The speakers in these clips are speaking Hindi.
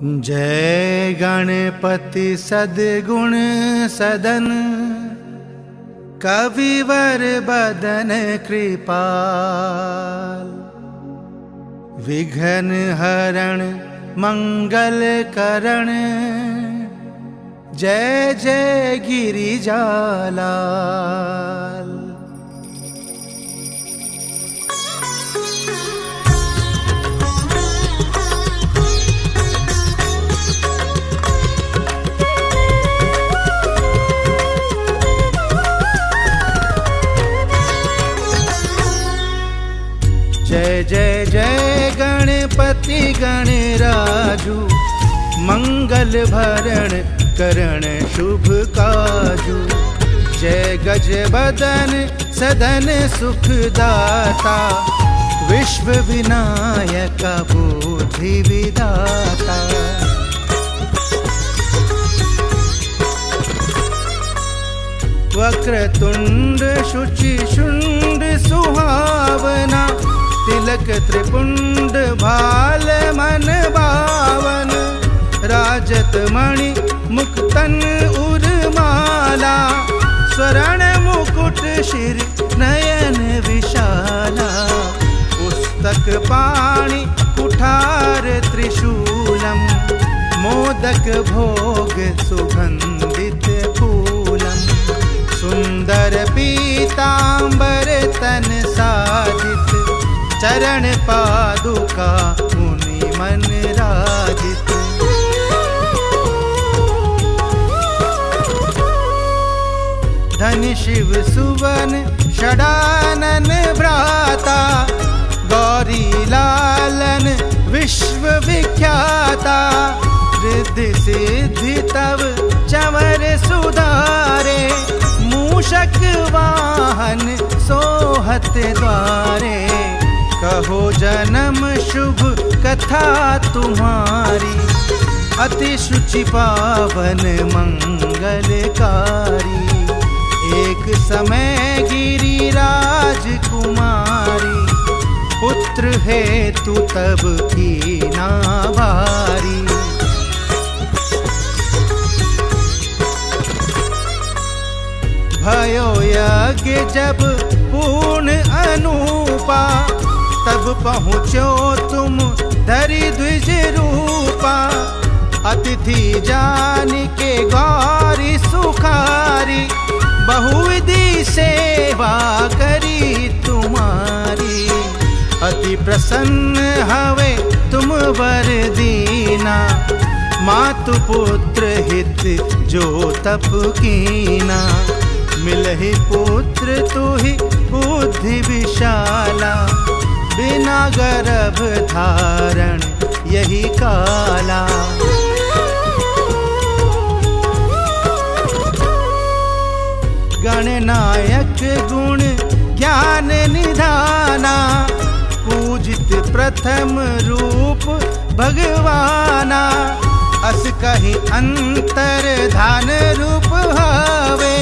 जय गणपति सद्गुण सदन, कविवर बदन कृपाल। विघ्न हरण मंगल करण, जय जय गिरिजालाल। जय जय जय गणपति गणराजू, मंगल भरण करण शुभ काजू। जय गज बदन सदन सुखदाता, विश्व विनायक बुद्धि विदाता। वक्रतुंड शुचि शुंड सुहावना, तिलक त्रिपुंड भाल मन भावन। राजत मणि मुक्तन उर्माला, स्वर्ण मुकुट शिर नयन विशाला। पुस्तक पाणि कुठार त्रिशूलम, मोदक भोग सुगंधित फूलम। सुंदर पीतांबर तन साजित, चरण पादुका मुनि मन राजित। धन शिव सुवन षडानन भ्राता, गौरी लालन विश्व विख्याता। रिद्धि सिद्धि तव चवर सुधारे, मूषक वाहन सोहत द्वारे। कहो जन्म शुभ कथा तुम्हारी, अति शुचि पावन मंगलकारी। एक समय गिरिराज कुमारी, पुत्र हेतु तब कीना भारी। भयो यज्ञ जब पूर्ण अनूपा, तब पहुँचो तुम धरि द्विज रूपा। अतिथि जान के गौरी सुखारी, बहुविधि सेवा करी तुम्हारी। अति प्रसन्न हवे तुम वर दीना, मातु पुत्र हित जो तप कीना। मिलहि पुत्र तुहि बुद्धि विशाला, बिना गर्भ धारण यही काला। गणनायक गुण ज्ञान निधाना, पूजित प्रथम रूप भगवाना। अस कहि अंतर धान रूप हवे,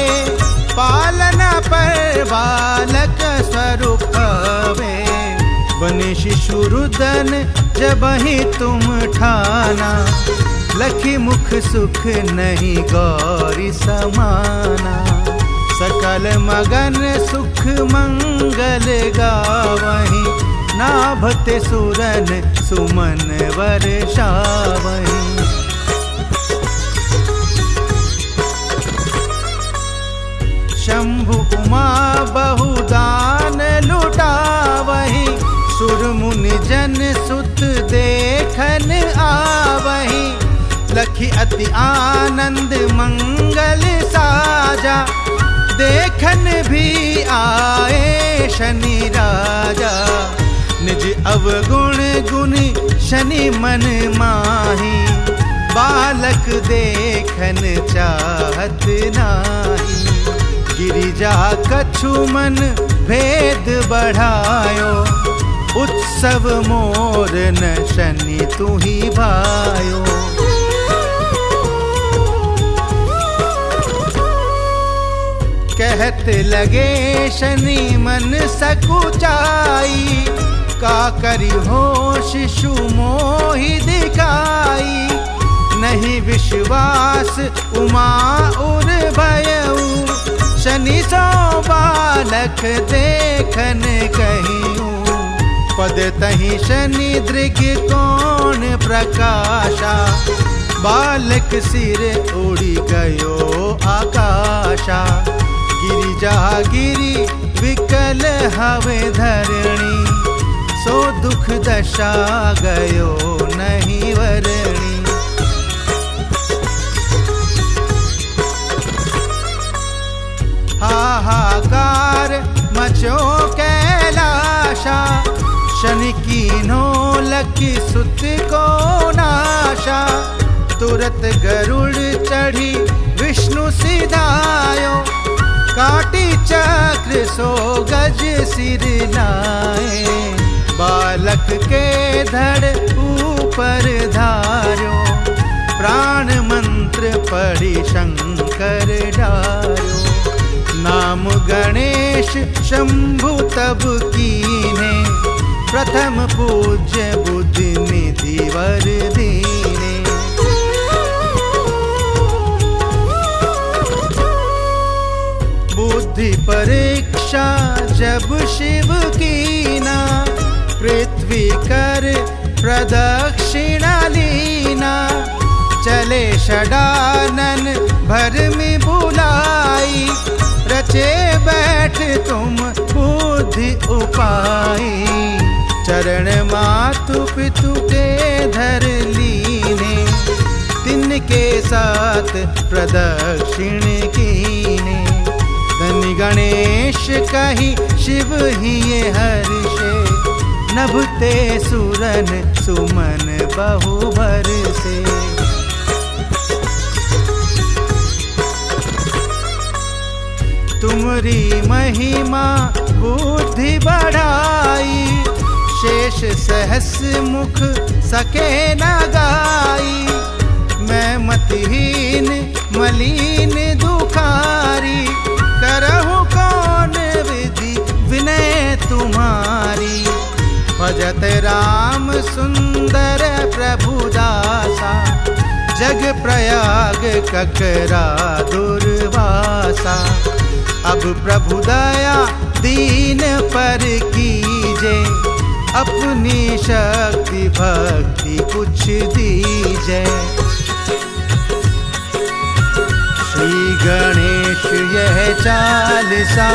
पालना पर बालक स्वरूप हवे। बने शिशु रुदन जबहि तुम ठाना, लखी मुख सुख नहीं गौरी समाना। सकल मगन सुख मंगल गावहीं, नाभते सुरन सुमन वर्षावहीं। शंभु उमा बहुदान लुटावहीं, सुर मुनि जन सुत देखन आवहीं। लखी अति आनंद मंगल साजा, देखन भी आए शनि राजा। निज अवगुण गुनि शनि मन माही, बालक देखन चाहत नाही। गिरिजा कछु मन भेद बढ़ायो, उत्सव मोर न शनि तुही भायो। कहत लगे शनि मन सकुचाई, का करी हो शिशु मोहि दिखाई। केशवास उमा उर भयऊ, शनि सो बालक देखन कहियूं। पद तहि शनि दृग कोण प्रकाशा, बालक सिर उड़ी गयो आकाशा। गिरिजा गिरी विकल हवे धरणी, सो दुख दशा गयो नहीं वरणी। हाहाकार मचो कैलाशा, शनि कीन्हो लखी सुत को नाशा। तुरत गरुड़ चढ़ी विष्णु सिधायो, काटी चक्र सो गज सिर लाए। बालक के धड़ ऊपर धार्यो, प्राण मंत्र पढ़ी शंकर डार्यो। नाम गणेश शंभु तब कीने, प्रथम पूज्य बुद्धि निधि वर दीने। बुद्धि परीक्षा जब शिव कीना, पृथ्वी कर प्रदक्षिणा लीना। चले षडानन भरमि बुलाई, रचे बैठ तुम बुद्धि उपाई। चरण मातु पितु के धर लीने, तिनके साथ प्रदक्षिण कीने। धनि गणेश कही शिव ही हर्षे, नभते सुरन सुमन बहु बरसे। तुमरी महिमा बुद्धि बढ़ाई, शेष सहस मुख सके न गाई। मैं मतिहीन मलिन दुखारी, करहु कौन विधि विनय तुम्हारी। भजत राम सुंदर प्रभु दासा, जग प्रयाग ककरा दुर्वासा। अब प्रभु दया दीन पर कीजे, अपनी शक्ति भक्ति कुछ दीजे। श्री गणेश यह चालीसा,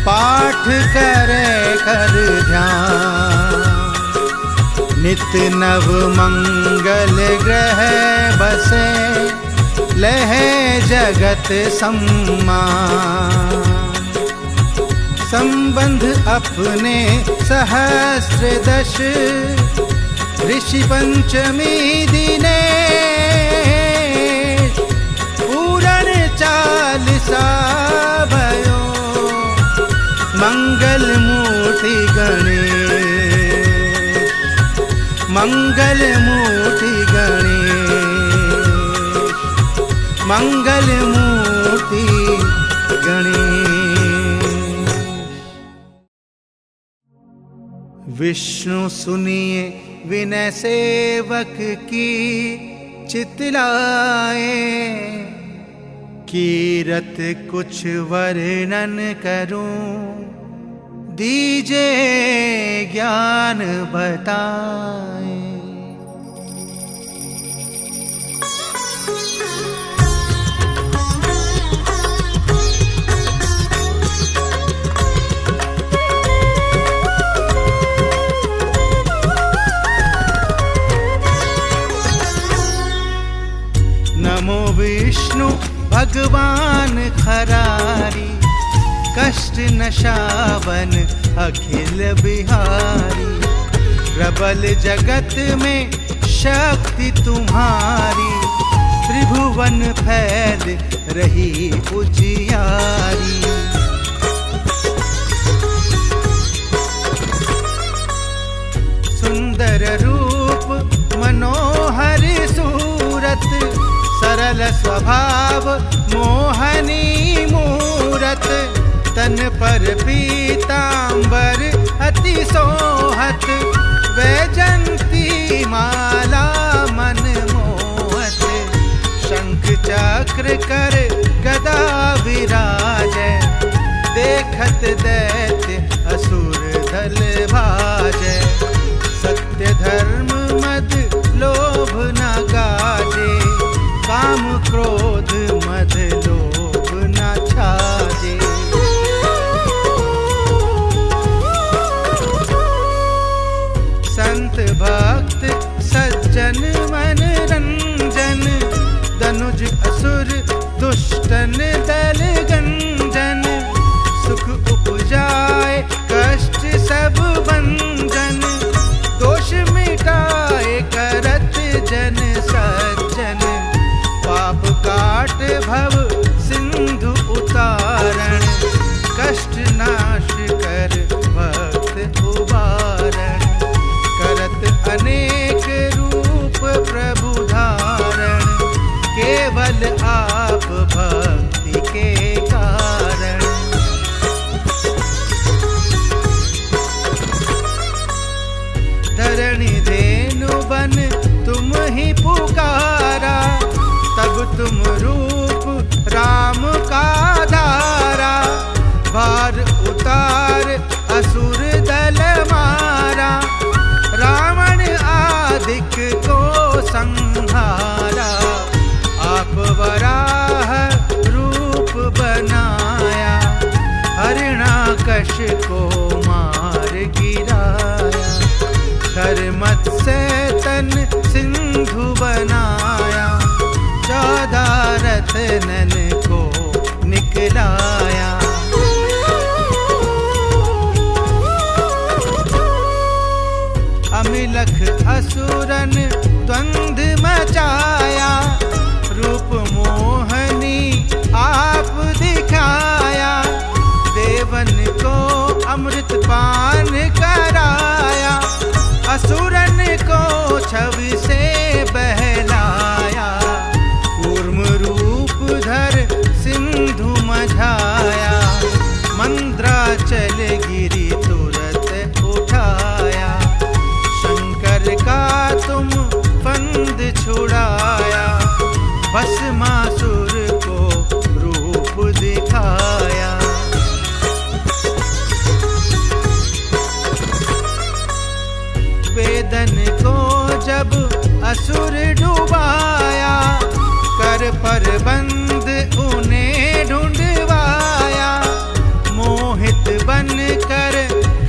पाठ करे कर ध्यान। नित नव मंगल ग्रह बसे, लहे जगत सम्मान। संबंध अपने सहस्र दश, ऋषि पंचमी दिने। पूरण चालीसा भयो, मंगल मूर्ति गणेश। मंगल मूर्ति गणेश, मंगल मूर्ति गणेश। विष्णु सुनिए विनय सेवक की चितलाए, कीरत कुछ वर्णन करूं, दीजे ज्ञान बताए। नमो विष्णु भगवान खरारी, कष्ट नशावन अखिल बिहारी। प्रबल जगत में शक्ति तुम्हारी, त्रिभुवन फैल रही उजियारी। सुंदर रूप मनोहर सूरत, सरल स्वभाव मोहनी मूरत। तन पर पीतांबर अति सोहत, वैजंती माला मन मोहत। चक्र कर गदा विराजै, देखत दैत्य असुर दल भाजै। सत्य धर्म मद लोभ न गाजे, काम क्रोध मद लोभ न छाजे। संत भक्त सज्जन मन रंजन, दनुज असुर दुष्टन दल गंजन। सुख उपजाए कष्ट सब भंजन, दोष मिटाए करत जन सज्जन। पाप काट भव सिंधु उतारण, कष्ट नाश कर भक्त उबारण। करत अनेक रूप प्रभु धारण, केवल आप भक्ति के कारण। धरणी धेनु बन तुम ही पुकारा, तब तुम रूप राम का धारा। भार उतार असुर दल मारा, रावण आदिक को संहारा। आप वराह रूप बनाया, हरिणाकश को मार गिराया। धर्मत्स्य तन सिंधु बनाया, 14 रत्नन को निकलाया। अमिलख असुरन द्वंद्व मचाया, रूप मोहनी आप दिखाया। देवन को अमृत पान कराया, असुरन को छवि से बहलाया। कूर्म रूप धर सिंधु मझाया, मंद्राचल गिरि तुरत उठाया। शंकर का तुम फंद छुड़ाया, भस्मासुर को रूप दिखाया। वेदन को जब असुर डुबाया, कर पर बंद उन्हें ढूंढवाया। मोहित बन कर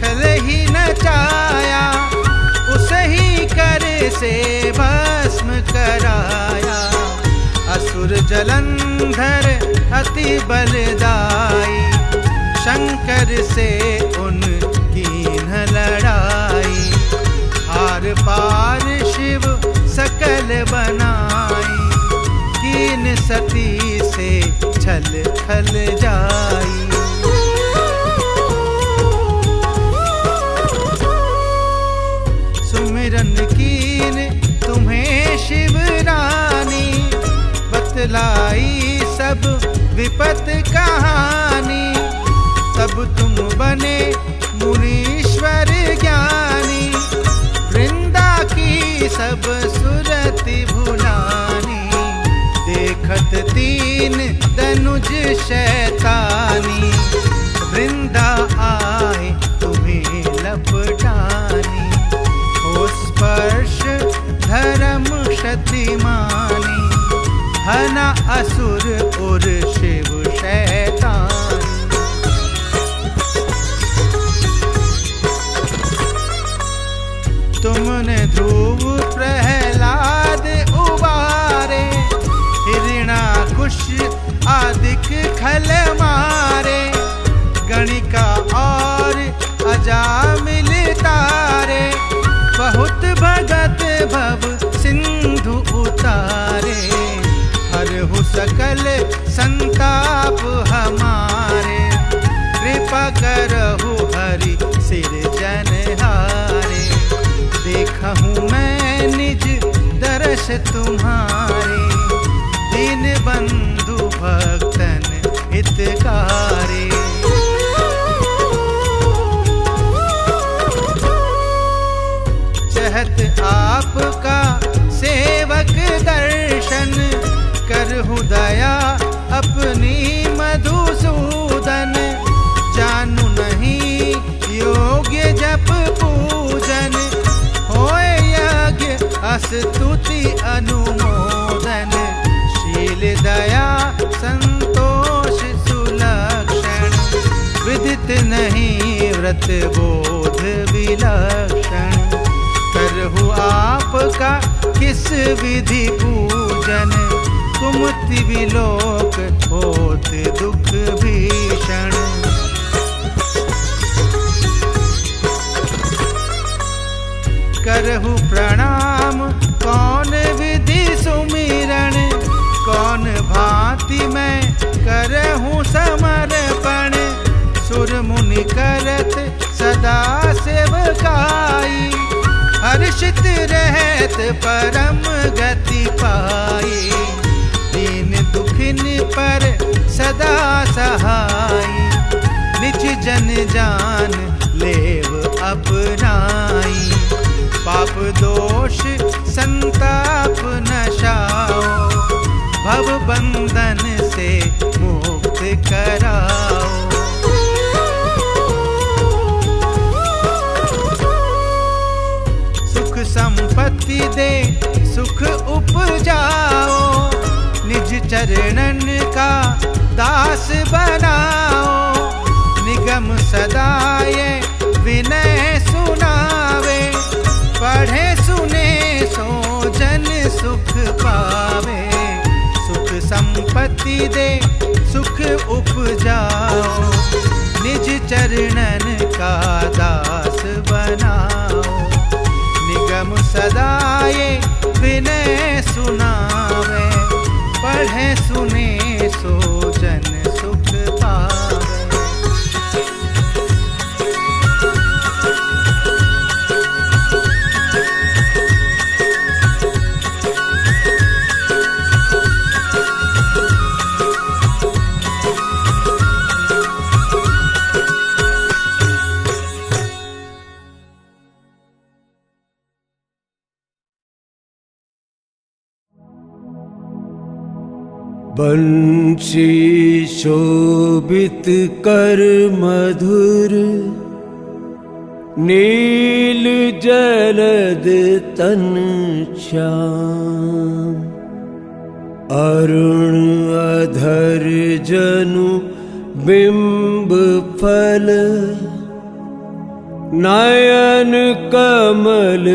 खल ही नचाया, उसे ही कर से भस्म कराया। असुर जलंधर अति बलदाई, शंकर से उनकी न लड़ाई। आर पार शिव सकल बनाई, कीन सती से छल खल जाई। सुमिरन कीन तुम्हें शिव रानी, बतलाई सब विपत कहानी। तब तुम बने मुनीश्वर ज्ञानी, वृंदा की सब सुरति भुलानी। देखत तीन दनुज शैतानी, वृंदा आए तुम्हें लपटानी। हो स्पर्श धर्म क्षतिमानी, हना असुर उर शिव शैतानी। तुमने ध्रुव प्रहलाद उबारे, हिरणाकुश आदिक खल मारे। गणिका और अजामिल तारे, बहुत भगत भव सिंधु उतारे। हरहु सकल संताप हमारे, कृपा करहु हरि सिरजनहारे। देखहूँ मैं निज दर्श तुम्हारे, दीन बंधु भक्तन हितकारी। चहत आपका सेवक दर्शन, करहु दया अपनी मधुसूदन, जानू नहीं योग्य जप पूजन, होए यज्ञ स्तुति अनुमोदन, शील दया संतोष सुलक्षण, विदित नहीं व्रत बोध विलक्षण, करहु आपका किस विधि पूजन, कुमति विलोक होत दुख भीषण। करहु प्रणाम कौन विधि सुमिरण, कौन भांति मैं करहु समर्पण, सुर मुनि करत सदा सेवकाई, हर्षित रहत परम गति पाई, दीन दुखिन पर सदा सहाई, निज जन जान लेव अपनाई, पाप दोष संताप नशाओ, भव बंधन से मुक्त कराओ। सुख संपत्ति दे सुख उपजाओ, निज चरणन का दास बनाओ, निगम सदाये विनय सुनावे, पढ़े सुने सो जन सुख पावे, सुख संपत्ति दे सुख उपजाओ, निज चरणन का दास बनाओ, निगम सदाये विनय सुनावे, पढ़े सुने सो जन सुख पावे। बंशी शोभित कर मधुर, नील जलद तन श्याम, अरुण अधर जनु बिंब फल, नयन कमल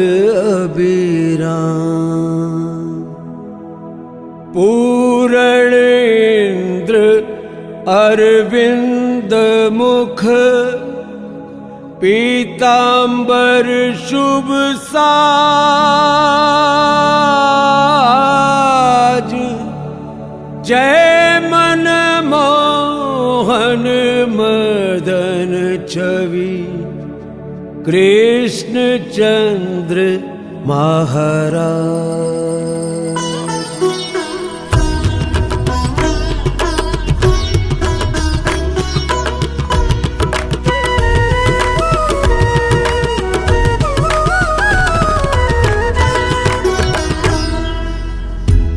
अभिराम, पूरण इंद्र अरविंद मुख, पीतांबर शुभ साज, जय मन मोहन मदन छवि, कृष्ण चंद्र महाराज।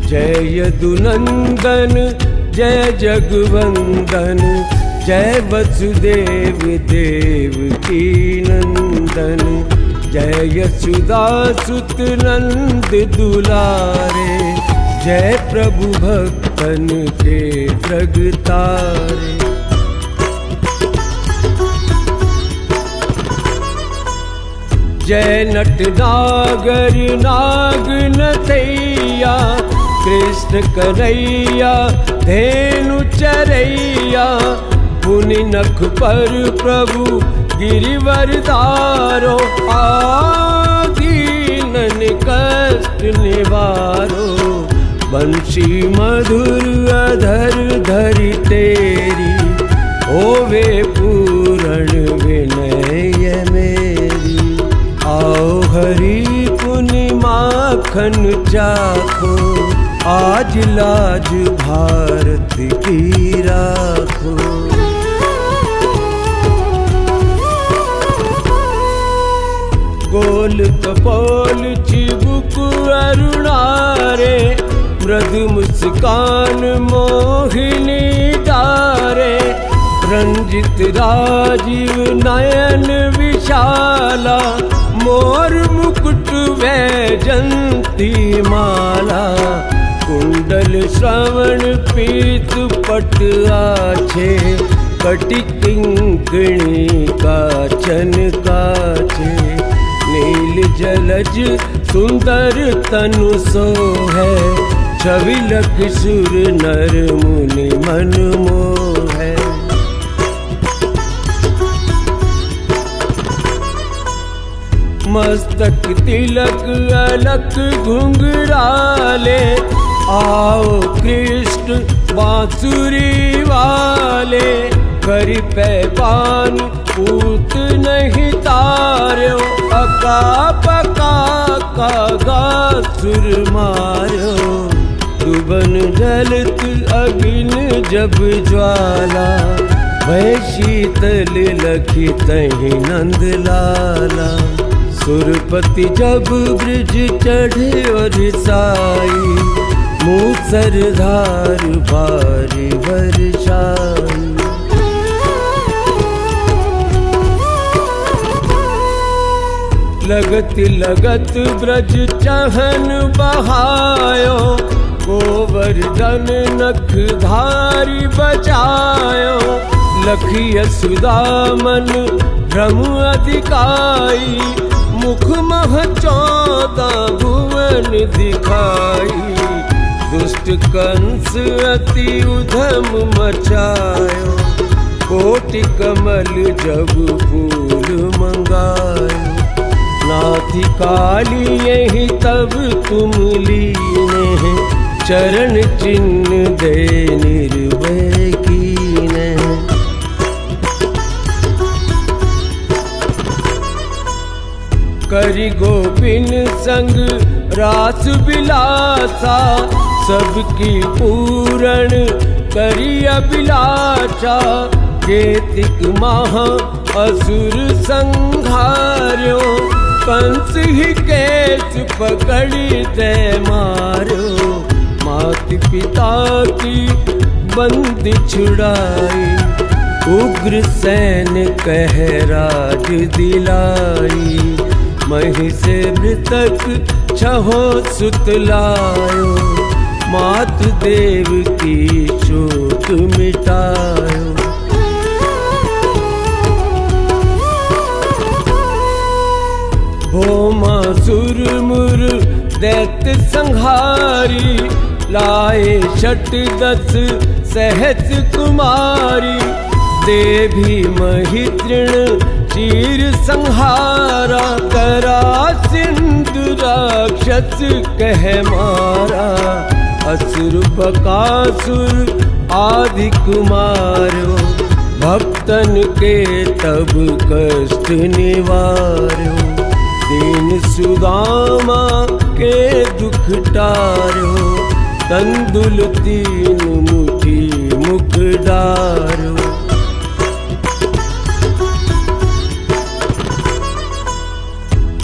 जय यदुनंदन जय जगवंदन, जय वसुदेव देवकी नंदन, जय यशोदा सुत नंद दुलारे, जय प्रभु भक्तन के जगतारे। जय नट नागर नाग नथैया, कृष्ण कन्हैया धेनु चरैया, पुनि नख पर प्रभु गिरिवर धारो, दीनन कष्ट निवारो, बंशी मधुर अधर धरि तेरी, होवे पूरण विनय मेरी, आओ हरि पुनि माखन चाखो, आज लाज भारत की राखो। गोल कपोल चिबुक अरुणारे, मृदु मुस्कान मोहिनी रंजित राजीव नयन विशाला, मोर मुकुट वैजंती माला, कुंडल श्रवण पीत पट आछे, कटि किंकिणी काचन काछे, नील जलज सुंदर तनु सोहै, छविलक सुर नर मुनि मन मोहै। मस्तक तिलक अलक घुंघराले, आओ कृष्ण बांसुरी वाले, करि पैपान पूत नहीं तार्यो, अका पका कागा सुर मार्यो, दुबन जलत अगिन जब ज्वाला, भय शीतल लखी तहि नंद लाला, सुरपति जब ब्रिज चढ़े और साई, मूसरधार भारी बरसाई। लगत लगत ब्रज चहन बहायो, गोवर्धन नख धारी बचायो, लखिय सुदामन भ्रम अधिकाई, मुख मह 14 भुवन दिखाई, दुष्ट कंस अति उधम मचायो, कोटि कमल जब फूल मंगायो, नाथी काली यही तब तुम लीने, चरण चिन्ह दे निर्भय कीने। करि गोपिन संग रास बिलासा, सबकी पूरण करि अभिलाषा, केतिक महा असुर संहार्यो, कंस ही केस पकड़ी दे मार्यो, मात पिता की बंदी छुड़ाई, उग्र सैन कह राज दिलाई, मही से मृतक छहो सुतलायो, मात देव की शोक मिटायो। भौमासुर मुर दैत्य संहारी, लाए 10 सहस कुमारी, देवी मही तृण चीर संहारा, करा सिंधु राक्षस कह मारा, असुर बकासुर आदि कुमारो, भक्तन के तब कष्ट निवारो, दीन सुदामा के दुख टारो, तंदुल 3 मुट्ठी मुख डारो।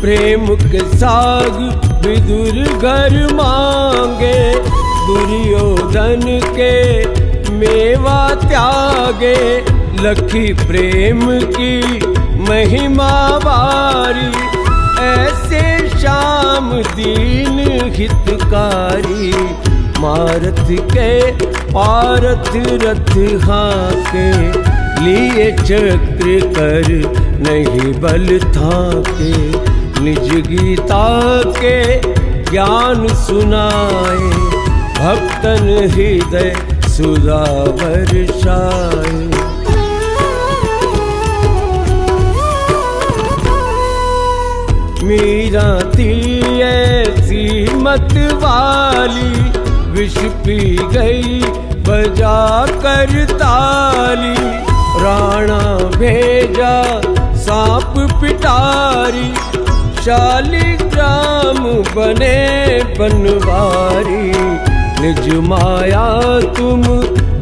प्रेम के साग विदुर घर मांगे, दुर्योधन के मेवा त्यागे, लखी प्रेम की महिमा बारी, ऐसे श्याम दीन हितकारी, मारथ के पारथ रथ हाके, लिए चक्र कर नहीं बल थाके, निज गीता के ज्ञान सुनाए, भक्तन हृदय सुधा बरसाए। मीरा थी ऐसी मत वाली, विष पी गई बजा कर ताली, राणा भेजा सांप पिटारी, शालिग्राम बने बनवारी, निज माया तुम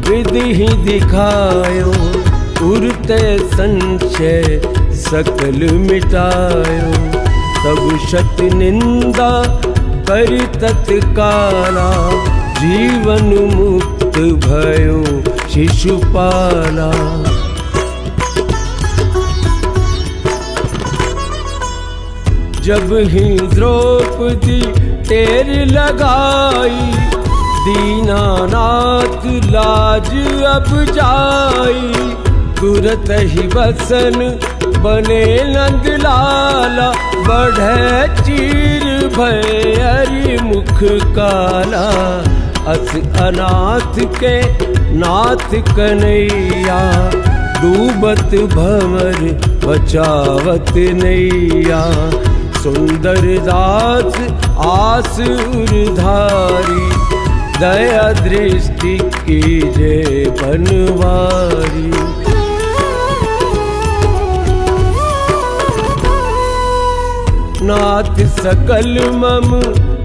विधि ही दिखायो, उरते संशय सकल मिटायो, तब शत निंदा करि तत्काला, जीवन मुक्त भयो शिशुपाला, जब ही द्रौपदी टेर लगाई, दीनानाथ लाज अब जाई। तुरत ही बसन बने नंद लाला, बढ़े चीर भय हरि मुख काला। अस अनाथ के नाथ कन्हैया, डूबत भंवर बचावत नैया। सुंदर दास आस उरधारी, दया दृष्टि कीजे बनवारी। नाथ सकल मम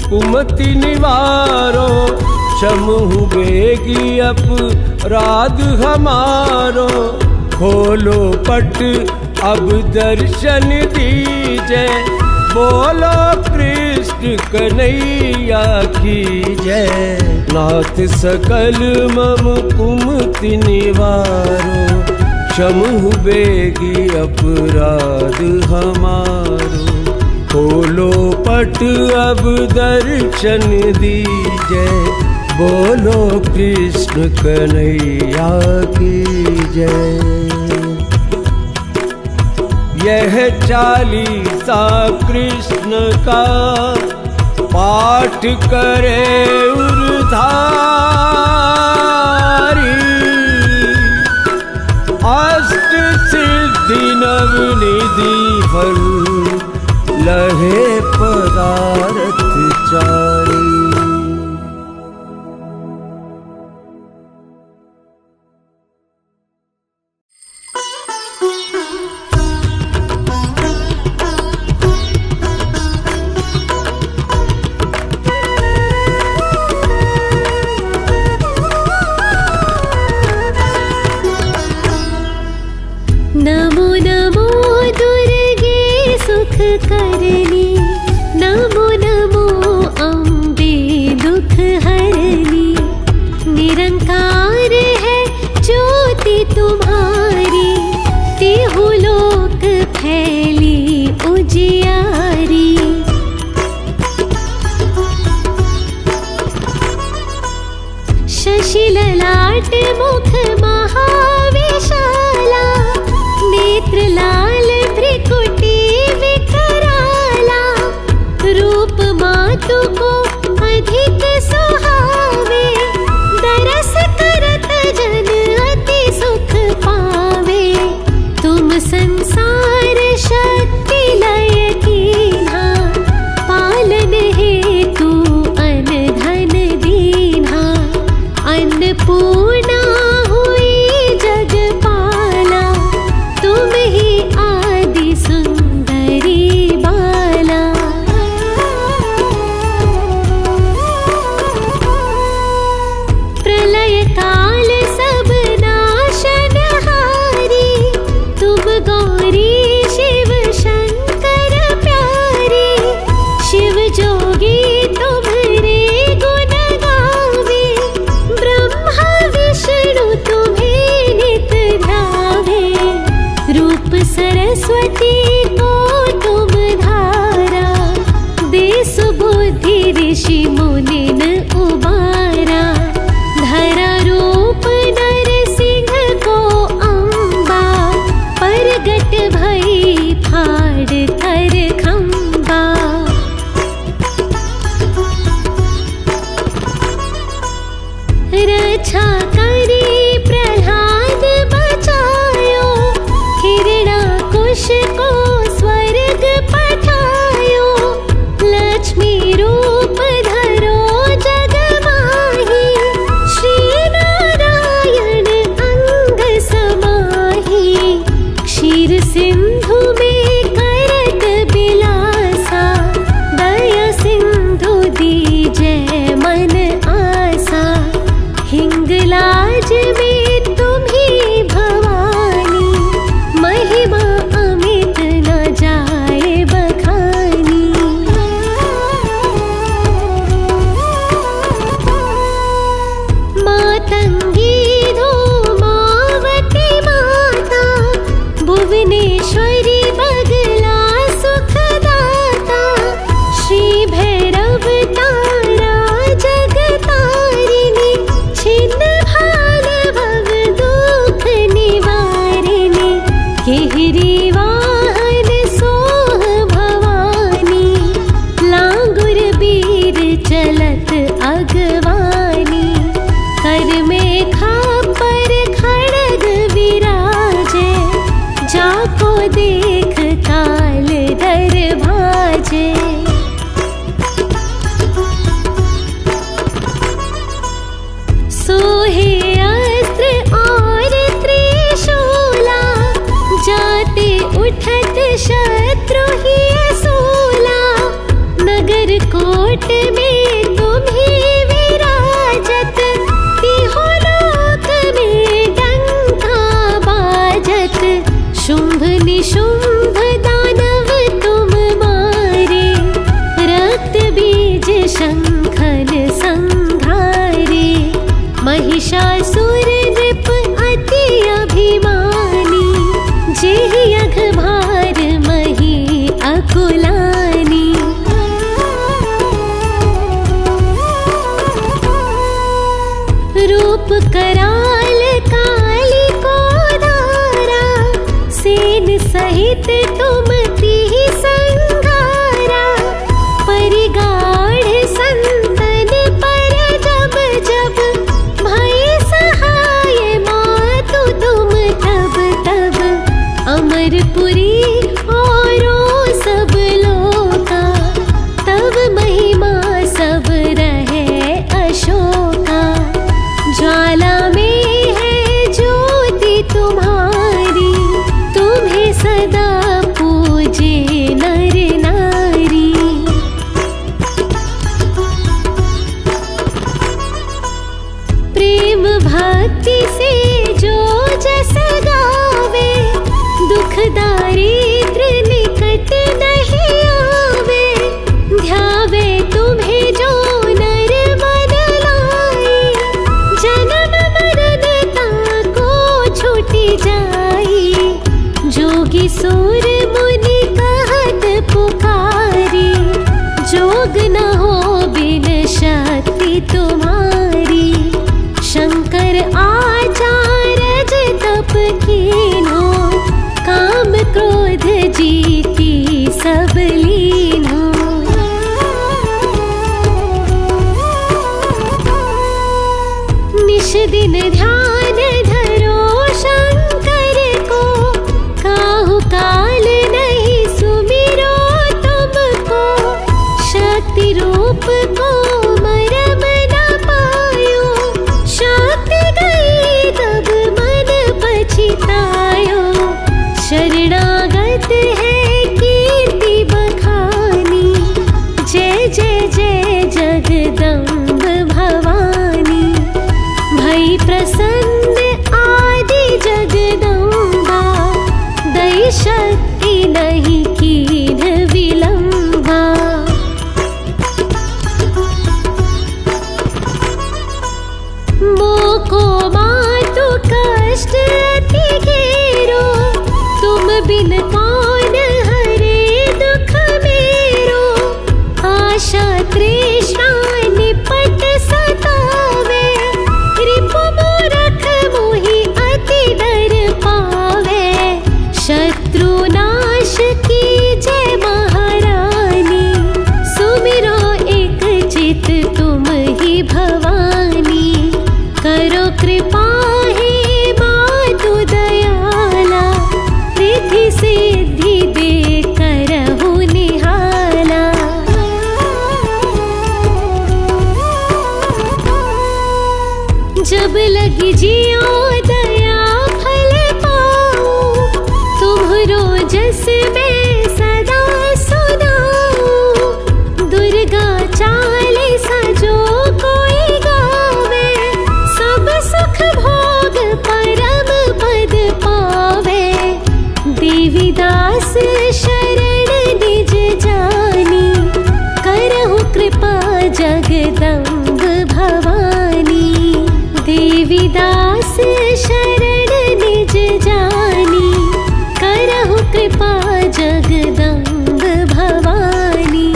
कुमति निवारो, क्षमहु बेगी अपराध हमारो। खोलो पट अब दर्शन दीजे, बोलो कृष्ण कन्हैया की जय। नाथ सकल मम कुमति निवारो, क्षमहु बेगी अपराध हमारो। खोलो पट अब दर्शन दीजे, बोलो कृष्ण कन्हैया की जय। यह चालीसा कृष्ण का पाठ करे उरधारी, अष्ट सिद्धि नवनिधि फल लहे पदारथ चारी। नमो नमो दुर्गे सुख करनी, नमो नमो अम्बे दुख हरनी। निरंकार है ज्योति तुम्हारी, तिहु लोक फैली उजियारी। शशि ललाट मुख महाविशाला, नेत्र लाल भ्रिकुटी विकराला। रूप मातु को अधिक सुहावे, दरस करत जन अति सुख पावे। तुम संसार शक्ति लय कीन्हा, पालन हेतु अन धन दीन्हा। अन्नपूर्णा हुई असुर नृप अति अभिमानी, जेहि अघभार मही अकुलानी। रूप कराल काली को धारा, सेन सहित तुम तिहि संघारा। परिगाढ़ संतन पर जब जब, भय सहाय मातु तुम तब तब। अमरपुरी औरों सब लोका, तब महिमा सब रहे अशोका। ज्वाला में है ज्योति तुम्हारी, तुम्हें सदा पूजे नर नारी। प्रेम भक्ति से जो जस गावे, दुख दारिद्र निकट नहीं आवे। ध्यावे तुम्हें जो नर मन लाए, जन्म मरण ताको छूटी जाई। जोगी सूर मुनि कहत पुकारी, जोग न हो बिन शक्ति तुम्हारी। शंकर आचार्य तप कीन्हो, काम क्रोध जीती सब लीन्हो। निश दिन ध्यान धरो शंकर को, काहु काल नहीं सुमिरो तुमको। शक्ति रूप को मरम न पायो, शक्ति गई तब मन पछितायो। शरणागत है कीर्ति बखानी, जय जय जय जगदम्ब भवानी। भई प्रसन्न आदि जगदम्बा, दई शक्ति नहीं कीन विलंबा। मोको मातु कष्ट अति घेरो, तुम बिन कौन हरे दुख मेरो। आशा तृष्णा निपट सतावे, रिपु मूरख मोहि अति डर पावे। शत्रु नाश की जय महारानी, सुमिरो एक चित तुम ही भवानी। करो कृपा हे मातु दयाला, रिद्धि सिद्धि दे करहु निहाला। जब लगी जियो दया फल पाऊं, तुम्हरो जस में सदा सुनाऊं। दुर्गा चालीसा जो कोई गावे, सब सुख भोग परम पद पावे। देवी दास शरण निज जानी, करहु कृपा जगदम्ब भवानी। देवी दास शरण निज जानी, करहु कृपा जगदम्ब भवानी।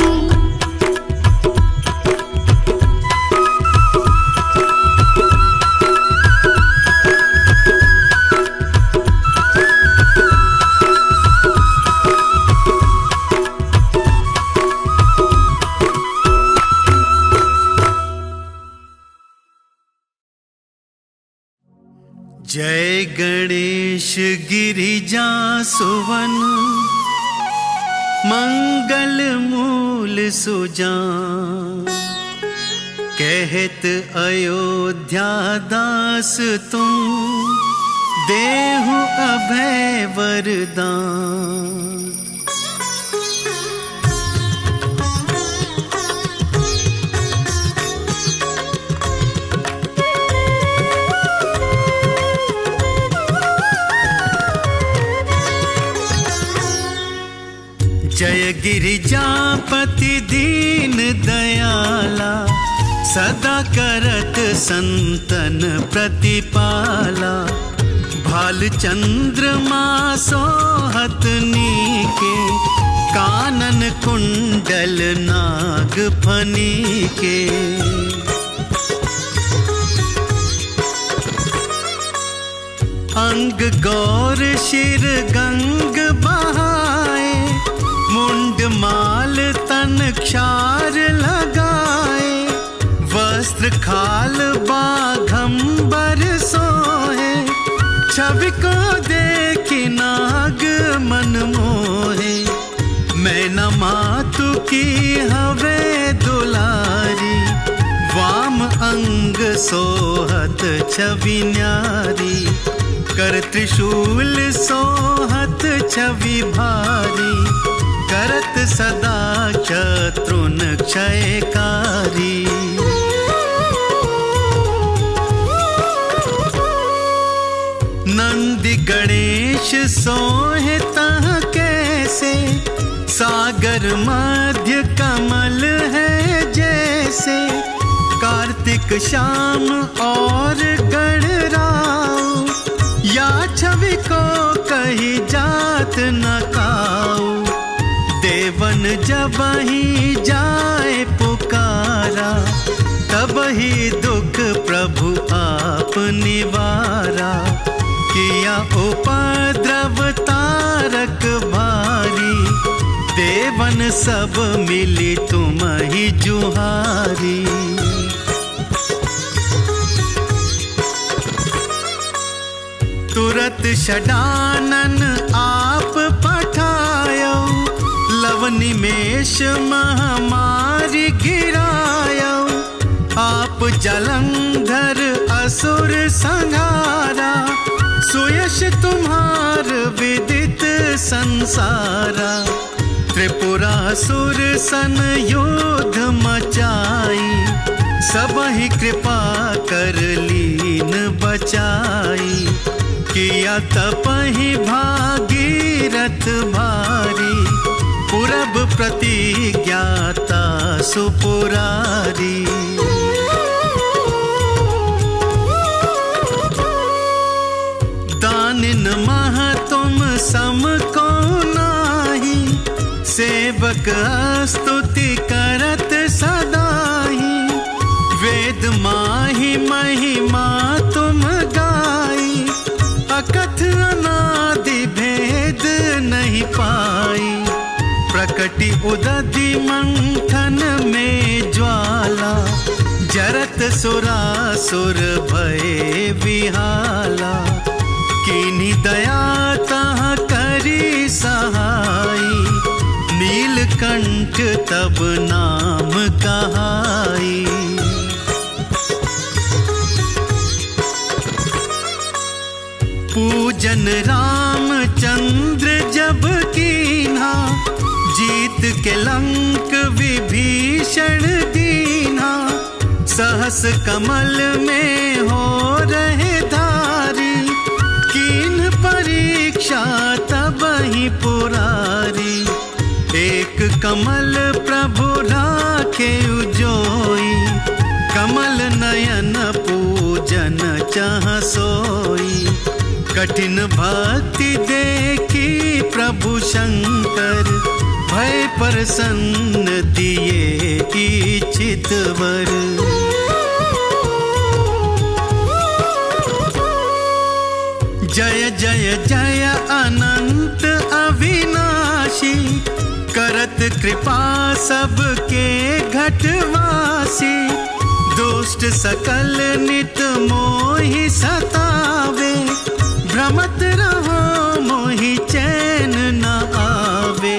जय गणेश गिरिजा सुवन, मंगल मूल सुजान। कहत अयोध्या दास तुम, देहु अभय वरदान। जय गिरिजापति दीन दयाला, सदा करत संतन प्रतिपाला, भाल चंद्रमा सोहत नीके, कानन कुंडल नाग फनी के। अंग गौर शिर गंग बहाए, मुंड माल तन क्षार लगाए, वस्त्र खाल बाघंबर सोहे, छवि को देखी नाग मन मोहे। मैं न मातु की हवे दुलारी, वाम अंग सोहत छवि न्यारी, कर त्रिशूल सोहत छवि भारी, करत सदा शत्रुन क्षयकारी। नंदी गणेश सोहे तह कैसे, सागर मध्य कमल है जैसे, कार्तिक श्याम और गणराव, या छवि को कही जात न काऊ। देवन जब ही जाए पुकारा, तब ही दुख प्रभु आप निवारा, किया उपद्रव तारक भारी, देवन सब मिली तुम ही जुहारी। तुरत षडानन आप पठायो, लवनिमेष महामारी गिरायो, आप जलंधर असुर संहारा, सुयश तुम्हार विदित संसारा। त्रिपुरासुर सन योद्ध मचाई, सब ही कृपा कर लीन बचाई, किया तपहि भागीरथ भारी, पुरब प्रतिज्ञाता सुपुरारी। दानिन मह तुम सम को नाही, सेवक स्तुति करत सदाही, वेद माही महिमा तुम गाई, अकथ अनादि भेद नहीं पाई। प्रकटि उदधि मंथन में ज्वाला, जरत सुरासुर भय विहाला, कीनी दया तहाँ करी सहाई, नीलकंठ तब नाम कहाई। पूजन रामचंद्र जब कीन्हा, जीत के लंक विभीषण दीन्हा, सहस कमल में हो रहे धारी, कीन परीक्षा तब ही पुरारी। एक कमल प्रभु राखे उजोई, कमल नयन पूजन चाह सोई, कठिन भक्ति देखी प्रभु शंकर, भय प्रसन्न दिए इच्छित वर। जय जय जय अनंत अविनाशी, करत कृपा सबके घटवासी, दुष्ट सकल नित मोहि सतावे, भ्रमत रहो मोहि चैन न आवे।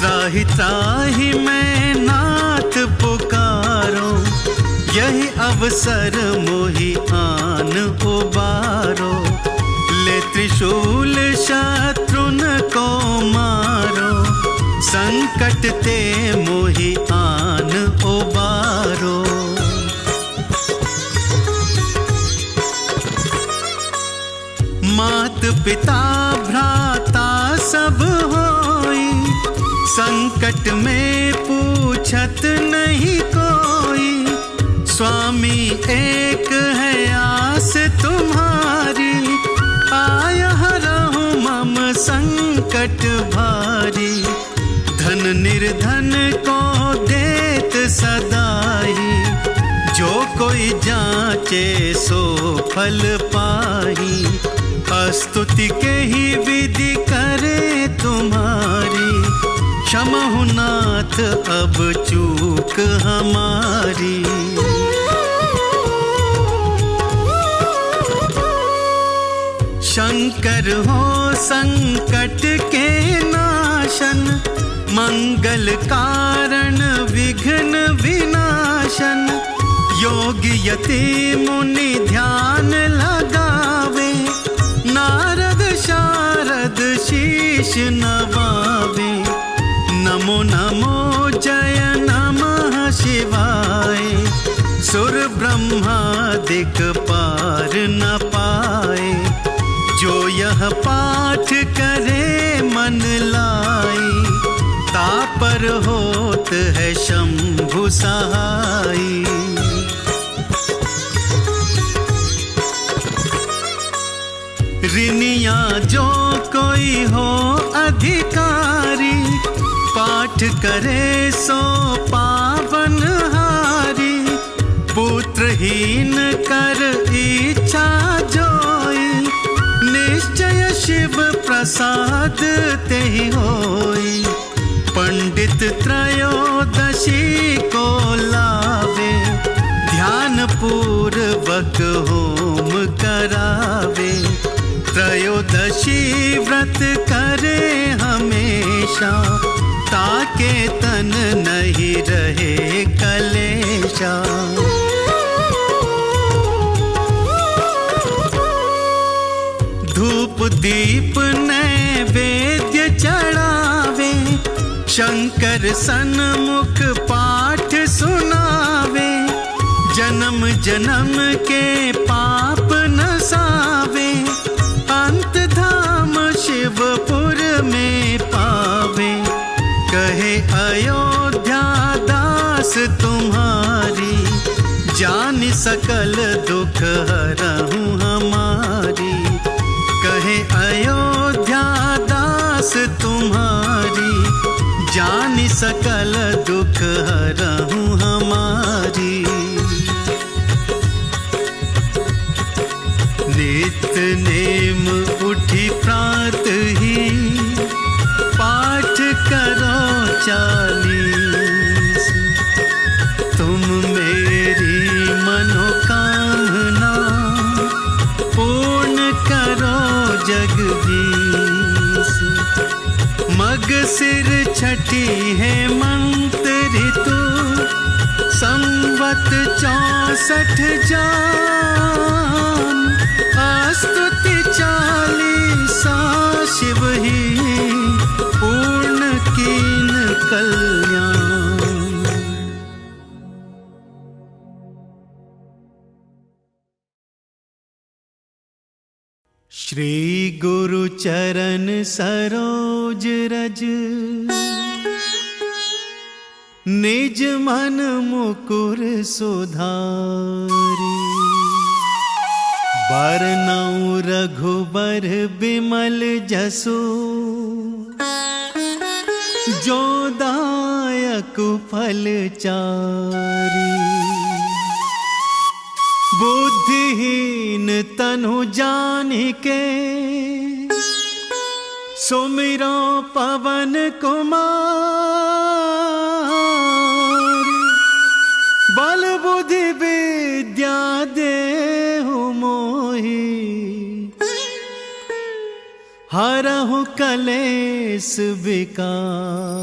त्राहि त्राहि मैं नाथ पुकारो, यही अवसर मोहि आन उबारो, ले त्रिशूल शत्रुन को मारो, संकट ते मोहि आन उबारो। मात पिता भ्राता सब होई, संकट में पूछत नहीं कोई, स्वामी एक है आस तुम्हारी, आया हरहु मम संकट भारी। धन निर्धन को देत सदाई, जो कोई जाचे सो फल पाही। स्तुति के ही विधि करे तुम्हारी, क्षमहु नाथ अब चूक हमारी। शंकर हो संकट के नाशन, मंगल कारण विघ्न विनाशन। योगी यति मुनि ध्यान लगावे, नारद शारद शीश नवावे। नमो नमो जय नमः शिवाय, सुर ब्रह्मादिक पार न पाए। जो यह पाठ करे मन लाई, तापर होत है शंभु सहाई। ऋनिया जो कोई हो अधिकारी, पाठ करे सो पावन हारी। पुत्रहीन कर इच्छा जोई, निश्चय शिव प्रसाद तेहि होई। पंडित त्रयोदशी को लावे, ध्यान पूर्वक होम करावे। त्रयोदशी व्रत करे हमेशा, ताके तन नहीं रहे कलेशा। धूप दीप नैवेद्य चढ़ावे, शंकर सन्मुख पाठ सुनावे। जन्म जन्म के पाप नसावे, अंत धाम शिवपुर में पावे। कहे अयोध्या दास तुम्हारी, जान सकल दुख हरहु हमारी। कहे अयोध्या दास तुम्हारी, जान सकल दुख हरहु हमारी। नित नेम उठी प्रात ही, पाठ करो 40। तुम मेरी मनोकामना, पूर्ण करो जगदीश। मग सिर छठी है मंत ऋतु, संवत 64 जान। स्तुति 40 शिव ही, पूर्ण कीन कल्याण। श्री गुरु चरण सरोज रज, निज मन मुकुर सुधारी। बरनउँ रघुबर बिमल जसु, जो दायक फल चारी। बुद्धिहीन तनु जानिके, सुमिरो पवन कुमार। बल बुद्धि विद्या देहु मोहि, हरहु कलेस विकारी।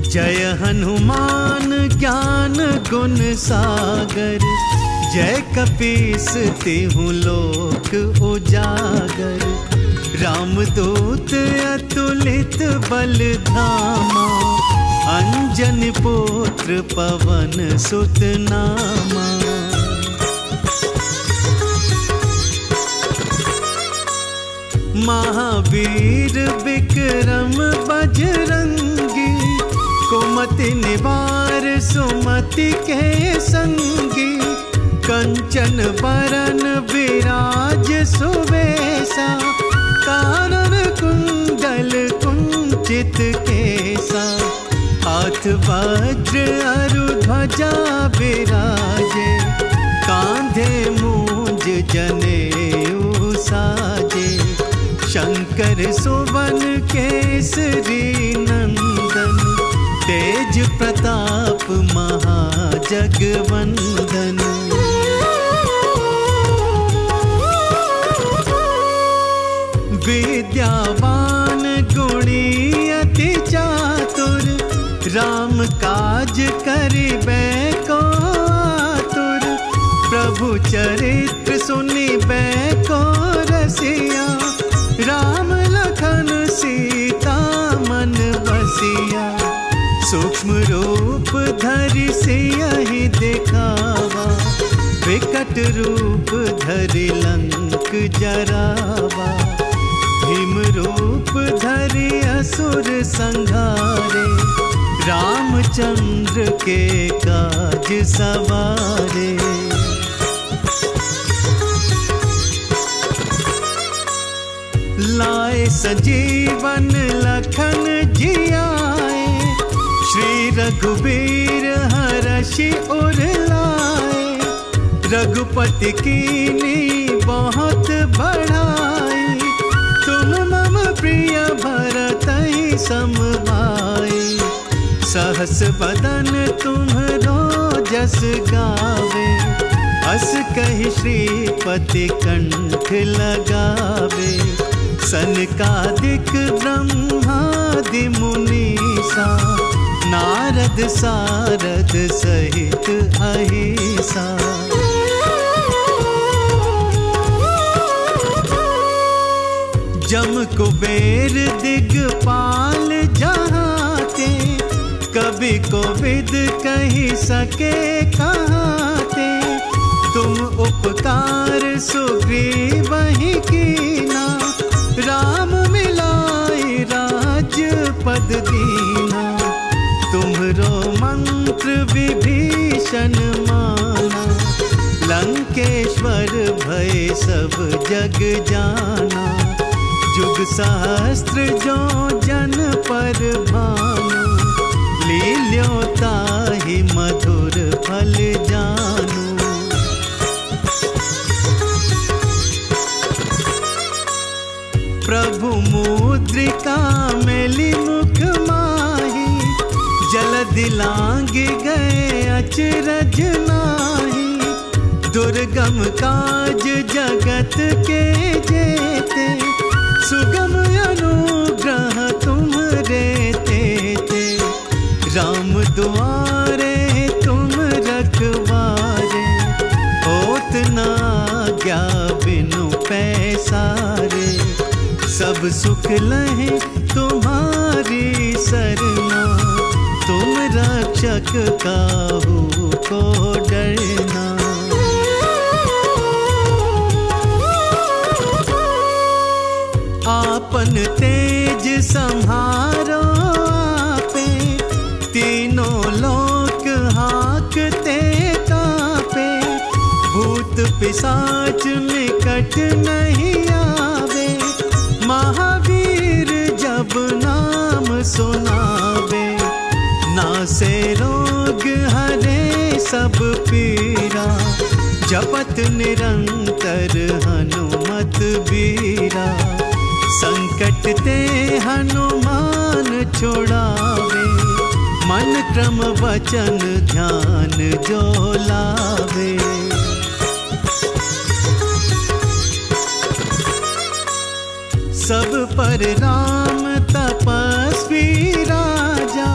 जय हनुमान ज्ञान गुण सागर, जय कपीस तिहु लोक उजागर। रामदूत अतुलित बल धामा, अंजनी पुत्र पवन सुत नामा। महावीर विक्रम बजरंगी, कुमति निवार सुमति के संगी। कंचन बरन विराज सुवेशा, कानन कुंडल कुंचित केसा। हाथ वज्र अरु ध्वजा विराजे, कांधे मूंज जनेऊ साजे। शंकर सुवन केसरी नंदन, तेज प्रताप महाजगवंदन। विद्यावान गुणी अति चातुर, राम काज करिबे को आतुर। प्रभु चरित्र सुनिबे को रसिया, राम लखन सीता मन बसिया। सूक्ष्म रूप धरि सियहि दिखावा, विकट रूप धरि लंक जरावा। भीम रूप धरि असुर संहारे, रामचंद्र के काज सवारे। लाए सजीवन लखन जियाए, श्री रघुबीर हरषि उर लाए। रघुपति कीन्ही बहुत बड़ाई, तुम मम प्रिय भरतहि सम भाई। सहस बदन तुम्हरो जस गावे, अस कहि श्रीपति कंठ लगावे। सनकादिक ब्रह्मादि मुनीसा, नारद सारद सहित अहिसा। जम कुबेर दिगपाल जहाते, कवि कोविद कहि सके कहाते। तुम उपकार सुग्रीवहि कीना, राम मिलाई राजपद दीना। तुम्हरो मंत्र विभीषण माना, लंकेश्वर भय सब जग जाना। जुग सहस्त्र जो जन पर भानु, लील्यो ताहि मधुर फल जानू। प्रभु मुद्रिका मेली मुख माही, जलधि लांघ गए अचरज नाही। दुर्गम काज जगत के जेते, सुगम अनुग्रह तुम्हरे तेते। राम दुआरे तुम रखवारे, होत न आज्ञा बिनु पैसारे। सब सुख लहे तुम्हारी सरना, तुम रक्षक काहू को डरना। आपन तेज संहारो आपे, तीनों लोक हाकते कापे। भूत पिशाच निकट नहीं आवे, महावीर जब नाम सुनावे। नासे रोग हरे सब पीरा, जपत निरंतर हनुमत बीरा। संकट ते हनुमान छुड़ावे, मन क्रम वचन ध्यान जो लावे। सब पर राम तपस्वी राजा,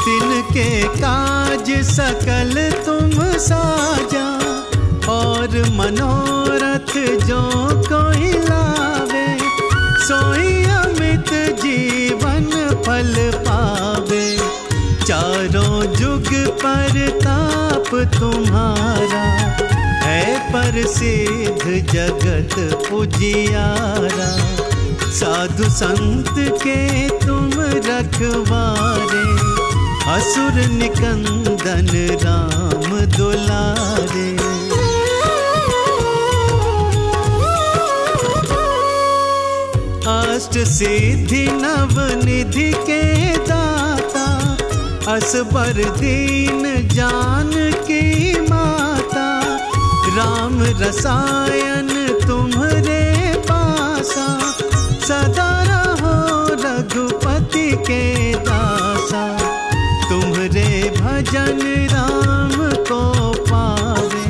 तिनके काज सकल तुम साजा। और मनोरथ जो कोई लावे, सोई अमित जीवन फल पावे। चारों जुग परताप तुम्हारा, है प्रसिद्ध जगत उजियारा। साधु संत के तुम रखवारे, असुर निकंदन राम दुलारे। अष्ट सिद्धि नव निधि के दाता, असबर दीन जानकी माता। राम रसायन तुम्हरे पासा, सदा रहो रघुपति के दासा। तुम्हरे भजन राम को पावे,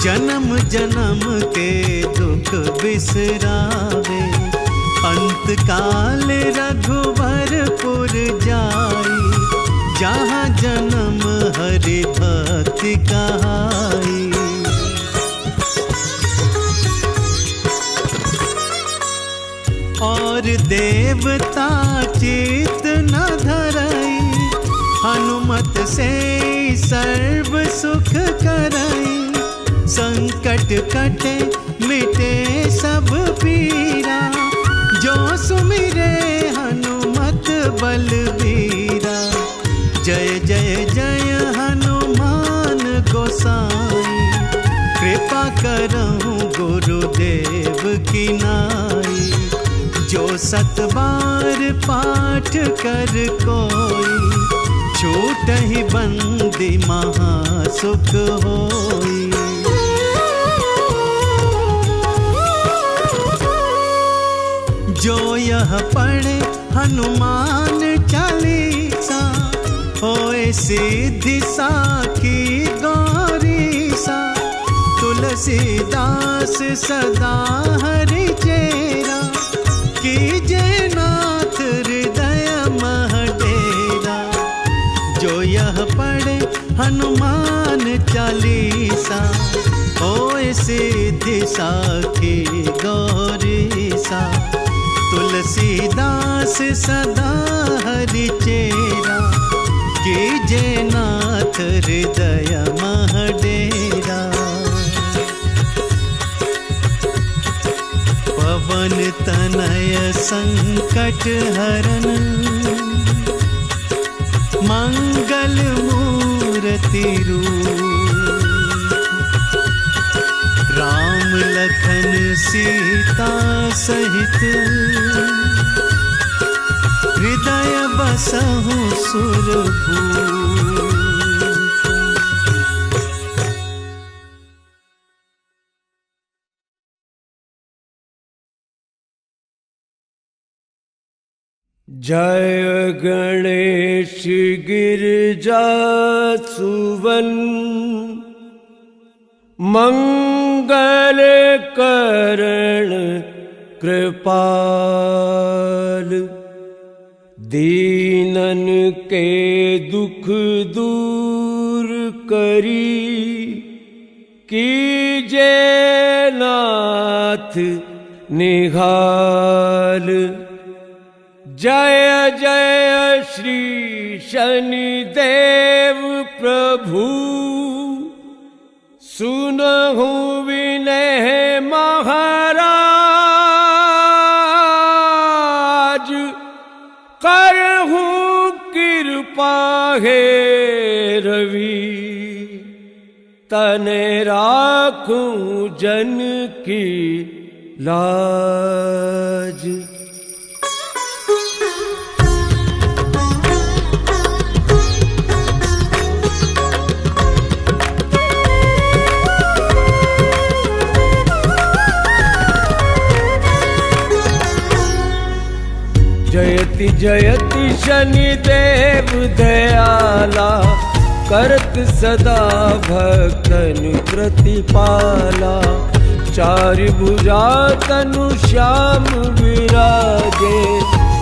जन्म जन्म के दुख बिसरावे। अंत काल रघुवरपुर जाई, जहाँ जन्म हरि भक्ति कहाई। और देवता चित न धरई, हनुमत से सर्व सुख करई। संकट कटे मिटे सब पीरा, जो सुमिरे हनुमत बलबीरा। जय जय जय हनुमान गोसाई, कृपा करहु गुरुदेव की नाई। जो 7 बार पाठ कर कोई, छूटहि बंदी महासुख होई। जो यह पढ़े हनुमान चालीसा, होए सिद्धि साखी गौरीसा। तुलसीदास सदा हरि चेरा, कीजे नाथ हृदय मह डेरा। जो यह पढ़े हनुमान चालीसा, होए सिद्धि साखी गौरीसा। तुलसीदास सदा हरि चेरा, कीजे नाथ हृदय मह डेरा। पवन तनय संकट हरन, मंगल मूर्ति रूप। राम लखन सीता सहित, हृदय बसहु सुरभूप। जय गणेश गिरिजासुवन, मंगल करण कृपाल। दीनन के दुख दूर करी, कीजे नाथ निहाल। जय जय श्री शनिदेव प्रभु, सुनहु विनय महाराज। करहु कृपा हे रवि, तने राखूं जन की लाज। जयति जयति शनिदेव दयाला, करत सदा भक्तन प्रतिपाला। चारि भुजा तनु श्याम विराजे,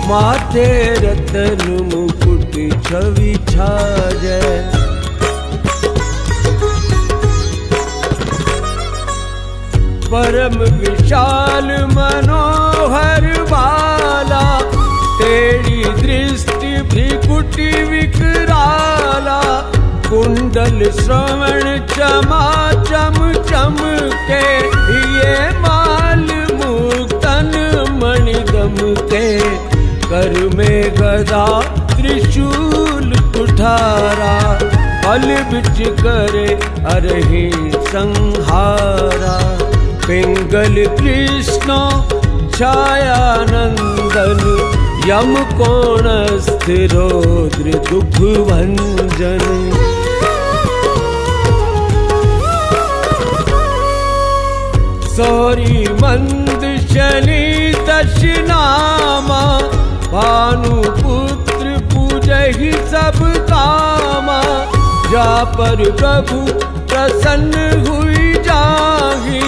माथे रतन मुकुट छवि छाजे। परम विशाल मनोहर बाला, तेरी दृष्टि भ्रिकुटि विकराल। कुंडल श्रवण चमा चम चम के, ये माल मुक्तन मणिदम के। कर में गदा त्रिशूल कुठारा, फल बिच करे अरहि संहारा। पिंगल कृष्ण छायानंदन, यम कोण स्थिरोद्र दुख भंजन। सौरी मंद शनि दशनामा, भानुपुत्र पूजहि सब कामा। जा पर प्रभु प्रसन्न हुई जाहि,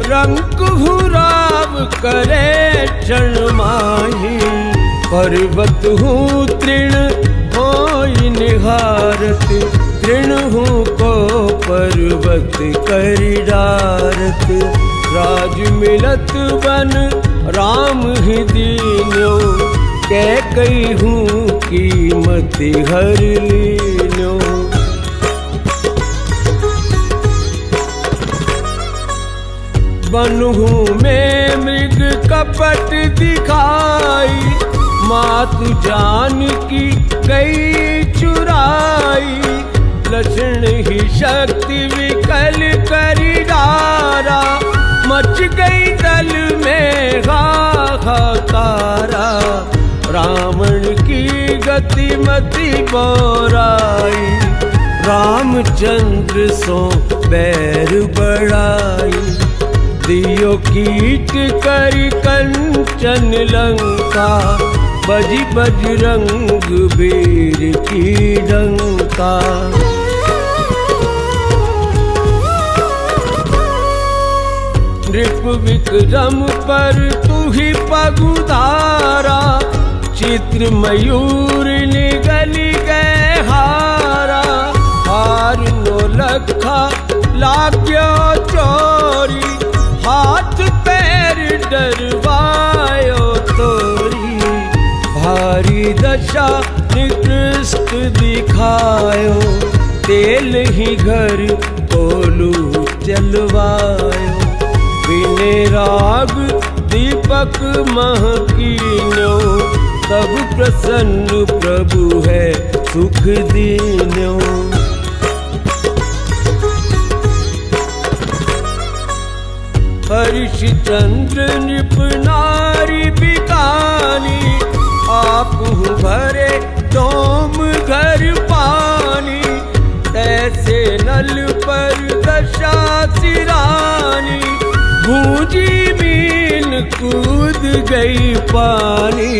रंक हुराव करे क्षण माही। पर्वत हूँ तृण होई निहारत, तृण हूँ को पर्वत करि डारत। राज मिलत बन राम ही दीन्यो, कैकई हूँ कीमत हर लीन्यो। बनहु में मृग कपट दिखाई, मातु जानकी गई चुराई। लक्षण ही शक्ति विकल करि डारा, मच गई दल में हाहाकारा। रावण की गति मति बोराई, रामचंद्र सो बैर बढ़ाई। दियो कीट करि कंचन लंका, बजि बजरंग वीर की डंका। नृप विक्रम पर तुहि पगुधारा, चित्र मयूर निगली गए हारा। हार नो लखा लाग्यो चोरी, हाथ पैर डरवायो तोरी। भारी दशा निकृष्ट दिखायो, तेल ही घर कोलू चलवायो। बिने राग दीपक महकीन्यो, तब प्रसन्न प्रभु है सुख दीन्यो। हरिश्चंद्र नृप नारी बिकानी, आपहु भरे डोम घर पानी। ऐसे नल पर दशा सिरानी, भूजी मीन कूद गई पानी।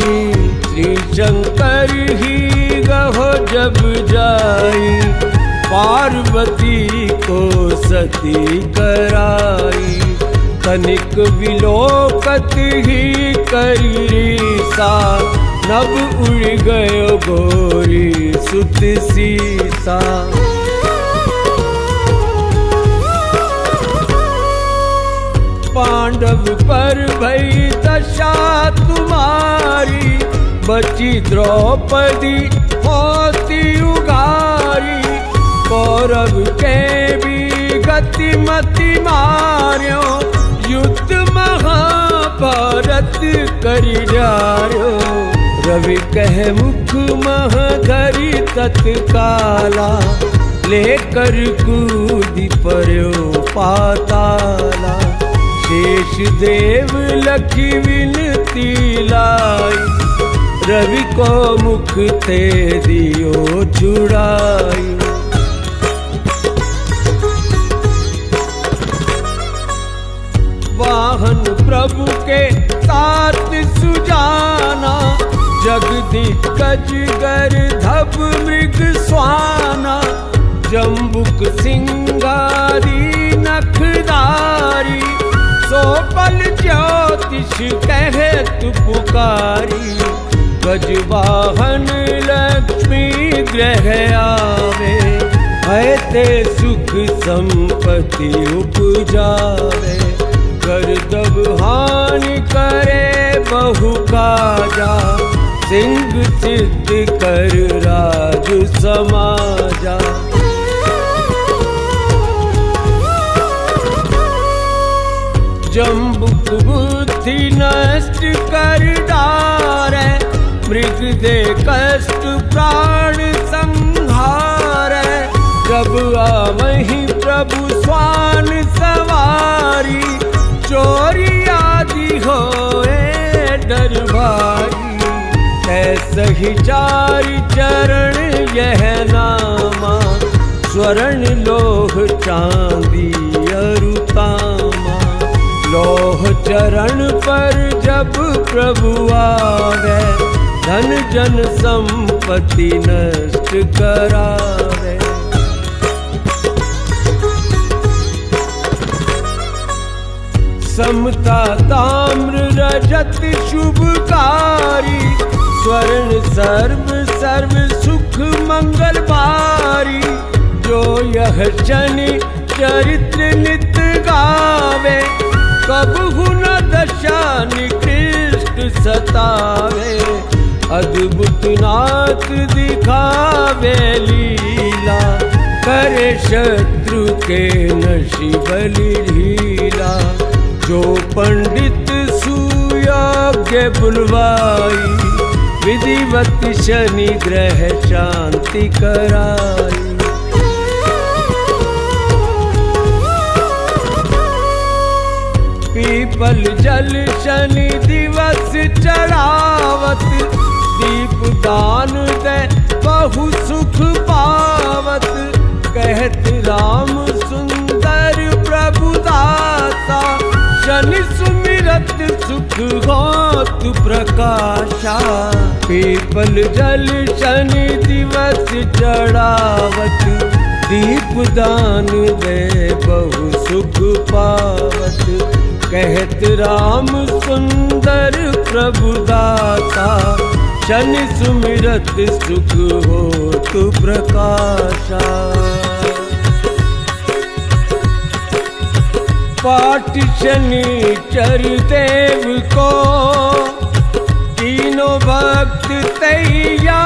श्री शंकर ही गहो जब जाई, पार्वती को सती कराई। तनिक विलोकत ही करी सा, नभ उड़ गयो गोरी सुत सीसा। पांडव पर भई दशा तुम्हारी, बची द्रौपदी होती उगारी। कौरव के भी गति मति मार्यो, युद्ध महाभारत करि डार्यो। रवि कह मुख मह धरि तत्काला, लेकर कूदि पर्यो पाताला। शेष देव लखी विनती लाई, रवि को मुख ते दियो छुड़ाई। वाहन प्रभु के साथ सुजाना, जगदिग्गज गर्धभ मृग स्वाना। जम्बुक सिंगारी नखदारी, सोपल ज्योतिष कहत पुकारी। गजवाहन लक्ष्मी ग्रह आवे, है ते सुख संपत्ति उपजावे। गर्दभ हानि करे बहु काजा, सिंह सिद्ध कर राज समाजा। जम्बुक बुद्धि नष्ट कर डारै, मृग दे कष्ट प्राण संहारै। जब आवहि प्रभु स्वान सवारी, चोरी आदि होए डर भारी। ऐसहि चारि चरण यह नामा, स्वर्ण लोह चांदी अरु तामा। लोह चरण पर जब प्रभु आवे, धन जन संपत्ति नष्ट करावे। समता ताम्र रजत शुभकारी, स्वर्ण सर्व सर्व सुख मंगल भारी। जो यह शनि चरित्र नित गावे, कबहु न दशा निकृष्ट सतावे। अद्भुत नाथ दिखावे लीला, करे शत्रु के नशि बलि ढीला। जो पंडित सुयोग्य बुलवाई, विधिवत शनि ग्रह शांति कराई। पीपल जल शनि दिवस चढ़ावत, दीप दान दे बहु सुख पावत। कहत राम सुंदर प्रभु दाता, शनि सुमिरत सुख होत प्रकाशा। पीपल जल शनि दिवस चढ़ावत, दीप दान दे बहु सुख पावत। कहत राम सुंदर प्रभु दाता, शनि सुमिरत सुख होत प्रकाशा। पाठ शनिचर देव को, तीनों भक्त तैयार।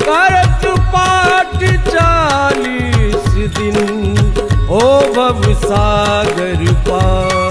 करत पाठ 40 दिन, हो भव सागर पार।